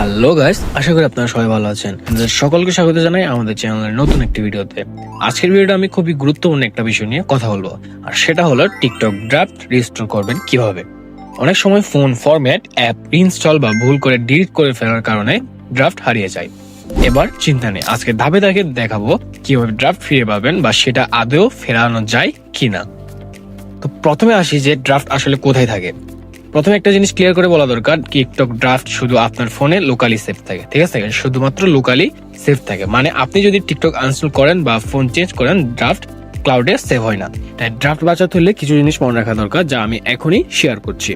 Hello guys, আশা করি আপনারা সবাই ভালো আছেন। সকলকে স্বাগত জানাই আমাদের চ্যানেলের নতুন একটি ভিডিওতে। আজকের ভিডিওটা আমি খুবই গুরুত্বপূর্ণ একটা বিষয় নিয়ে কথা বলবো, আর সেটা হলো টিকটক ড্রাফট রিস্টোর করবেন কিভাবে। অনেক সময় ফোন ফরম্যাট, অ্যাপ ইনস্টল বা ভুল করে ডিলিট করে ফেলার কারণে ড্রাফট হারিয়ে যায়। এবার চিন্তা নেই, আজকে ধাপে ধাপে দেখাবো কিভাবে ড্রাফট ফিরে পাবেন বা সেটা আদৌ ফেরানো যায় কিনা। তো প্রথমে আসি যে ড্রাফট আসলে কোথায় থাকে। প্রথমে একটা জিনিস ক্লিয়ার করে বলা দরকার, টিকটক ড্রাফট শুধু আপনার ফোনে লোকালি সেভ থাকে, ঠিক আছে? শুধুমাত্র লোকালি সেভ থাকে, মানে আপনি যদি টিকটক আনইনস্টল করেন বা ফোন চেঞ্জ করেন, ড্রাফট ক্লাউডে সেভ হয় না। তাই ড্রাফট বাঁচাতে হলে কিছু জিনিস মনে রাখা দরকার, যা আমি এখনই শেয়ার করছি।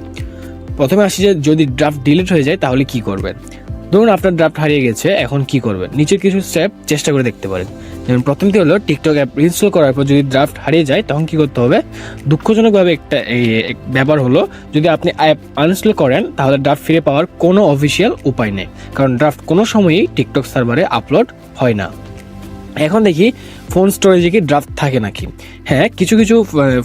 প্রথমে আসি যে যদি ড্রাফট ডিলিট হয়ে যায় তাহলে কি করবেন। ধরুন আপনার ড্রাফট হারিয়ে গেছে, এখন কি করবেন? নিচের কিছু স্টেপ চেষ্টা করে দেখতে পারেন। যেমন প্রথমটি হলো, টিকটক অ্যাপ ইনস্টল করার পর যদি ড্রাফট হারিয়ে যায় তখন কি করতে হবে। দুঃখজনকভাবে একটা ব্যাপার হলো, যদি আপনি অ্যাপ আনইনস্টল করেন তাহলে ড্রাফট ফিরে পাওয়ার কোনো অফিসিয়াল উপায় নেই, কারণ ড্রাফট কোনো সময়ই টিকটক সার্ভারে আপলোড হয় না। এখন দেখি ফোন স্টোরেজে কি ড্রাফট থাকে নাকি। হ্যাঁ, কিছু কিছু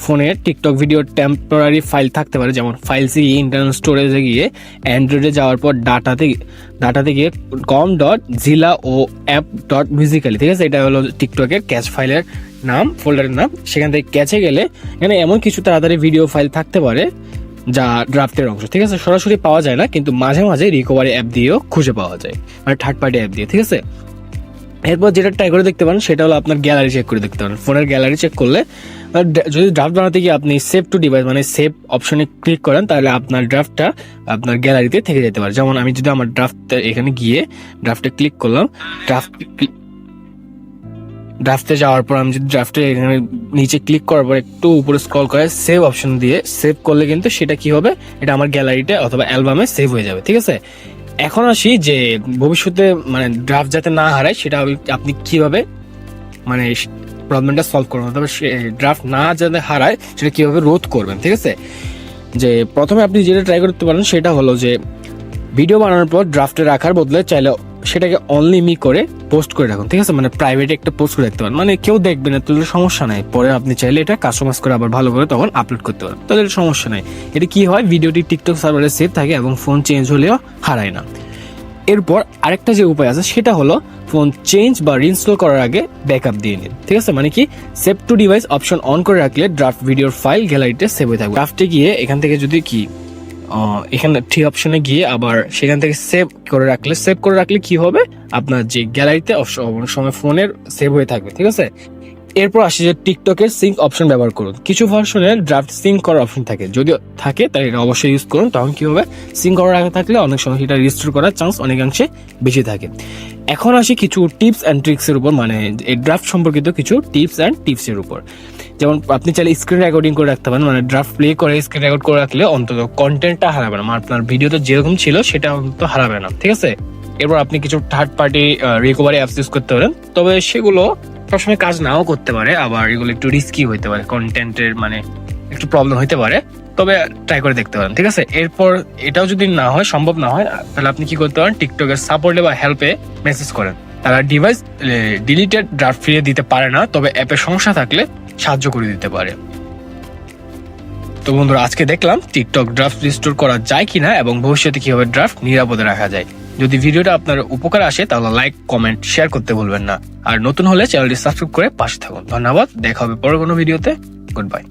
ফোনে টিকটক ভিডিও টেম্পোরারি ফাইল থাকতে পারে, যেমন ফাইলসে গিয়ে ইন্টারনাল স্টোরেজে গিয়ে অ্যান্ড্রয়েডে যাওয়ার পর ডাটাতে গিয়ে com.zilla ও app.musically, ঠিক আছে? এটা হলো টিকটকের ক্যাচ ফাইলের নাম, ফোল্ডারের নাম। সেখান থেকে ক্যাচে গেলে এখানে এমন কিছু তাড়াতাড়ি ভিডিও ফাইল থাকতে পারে যা ড্রাফটের অংশ, ঠিক আছে? সরাসরি পাওয়া যায় না, কিন্তু মাঝে মাঝে রিকভারি অ্যাপ দিয়েও খুঁজে পাওয়া যায়, মানে থার্ড পার্টি অ্যাপ দিয়ে, ঠিক আছে? এরপর যেটা ট্রাই করে দেখতে পারেন সেটা হলো আপনার গ্যালারি চেক করে দেখতে পারেন। ফোনের গ্যালারি চেক করলে যদি ড্রাফট বানাতে গিয়ে আপনি সেভ টু ডিভাইস মানে সেভ অপশনে ক্লিক করেন, তাহলে আপনার ড্রাফটটা আপনার গ্যালারিতে থেকে যেতে পারে। যেমন আমি যদি আমার ড্রাফট এখানে গিয়ে ড্রাফটে ক্লিক করলাম, ড্রাফটে যাওয়ার পর আমি যদি ড্রাফটে এখানে নিচে ক্লিক করার পর একটু উপরে স্ক্রল করে সেভ অপশন দিয়ে সেভ করলে কিন্তু সেটা কি হবে, এটা আমার গ্যালারিতে অথবা অ্যালবামে সেভ হয়ে যাবে, ঠিক আছে? এখন আসি যে ভবিষ্যতে মানে ড্রাফট যাতে না হারায় সেটা আপনি কিভাবে মানে প্রবলেমটা সলভ করবেন, অথবা ড্রাফট না যাতে হারায় সেটা কিভাবে রোধ করবেন, ঠিক আছে? যে প্রথমে আপনি যেটা ট্রাই করতে পারেন সেটা হলো যে ভিডিও বানানোর পর ড্রাফটে রাখার বদলে চাইলে সেটাকে অনলি মি করে পোস্ট করে রাখুন, ঠিক আছে? মানে প্রাইভেটে একটা পোস্ট করে রাখতে পারেন, মানে কেউ দেখবে না, তাহলে সমস্যা নাই। পরে আপনি চাইলে এটা কাস্টমাইজ করে আবার ভালো করে তখন আপলোড করতে পারেন, তাহলে সমস্যা নাই। এটা কি হয়, ভিডিওটি টিকটক সার্ভারে সেভ থাকে এবং ফোন চেঞ্জ হলেও হারায় না। এরপর আরেকটা যে উপায় আছে সেটা হলো, ফোন চেঞ্জ বা রিইনস্টল করার আগে ব্যাকআপ দিয়ে নিন, ঠিক আছে? মানে কি, save two device option on করে রাখলে ড্রাফট ভিডিওর ফাইল গ্যালারিতে সেভ হয়ে থাকবে। ড্রাফটে গিয়ে এখান থেকে যদি কি এখানে থ্রি অপশনে গিয়ে আবার সেখান থেকে সেভ করে রাখলে কি হবে, আপনার যে গ্যালারিতে সময় ফোনের সেভ হয়ে থাকবে, ঠিক আছে? এরপর আসি যে টিকটকের সিঙ্ক অপশন ব্যবহার করুন। কিছু ভার্সনে ড্রাফট সিঙ্ক করার অপশন থাকে, যদিও থাকে তাহলে এটা অবশ্যই ইউজ করুন। তখন কি হবে, সিঙ্ক করার আগে থাকলে অনেক সময় সেটা রিস্টোর করার চান্স অনেকাংশে বেশি থাকে। এখন আসি কিছু টিপস অ্যান্ড ট্রিক্সের উপর, মানে এই ড্রাফট সম্পর্কিত কিছু টিপসের উপর। যেমন আপনি চাইলে স্ক্রিন রেকর্ডিং করে রাখতে পারেন, মানে ড্রাফট প্লে করে স্ক্রিন রেকর্ড করে রাখলে অন্তত কন্টেন্টটা হারাবে না, মানে আপনার ভিডিওতে যেরকম ছিল সেটা অন্তত হারাবে না, ঠিক আছে? এরপর আপনি কিছু third party recovery apps use করতে পারেন, তবে সেগুলো সবসময় কাজ নাও করতে পারে, আবার এগুলো একটু রিস্কি হইতে পারে, কন্টেন্টের মানে একটু প্রবলেম হইতে পারে, তবে ট্রাই করে দেখতে পারেন, ঠিক আছে? এরপর এটাও যদি না হয়, সম্ভব না হয়, তাহলে আপনি কি করতে পারেন, টিকটকের সাপোর্টে বা হেল্পে মেসেজ করেন। তারা ডিভাইস ডিলিটেড ড্রাফট ফিরিয়ে দিতে পারে না, তবে অ্যাপের সমস্যা থাকলে সাহায্য করে দিতে পারে। তো বন্ধুরা, আজকে দেখলাম টিকটক ড্রাফট রিস্টোর করা যায় কিনা এবং ভবিষ্যতে কিভাবে ড্রাফট নিরাপদে রাখা যায়। যদি ভিডিওটা আপনার উপকার আসে তাহলে লাইক, কমেন্ট, শেয়ার করতে ভুলবেন না। আর নতুন হলে চ্যানেলটি সাবস্ক্রাইব করে পাশে থাকুন। ধন্যবাদ, দেখা হবে পরের কোনো ভিডিওতে। Good bye.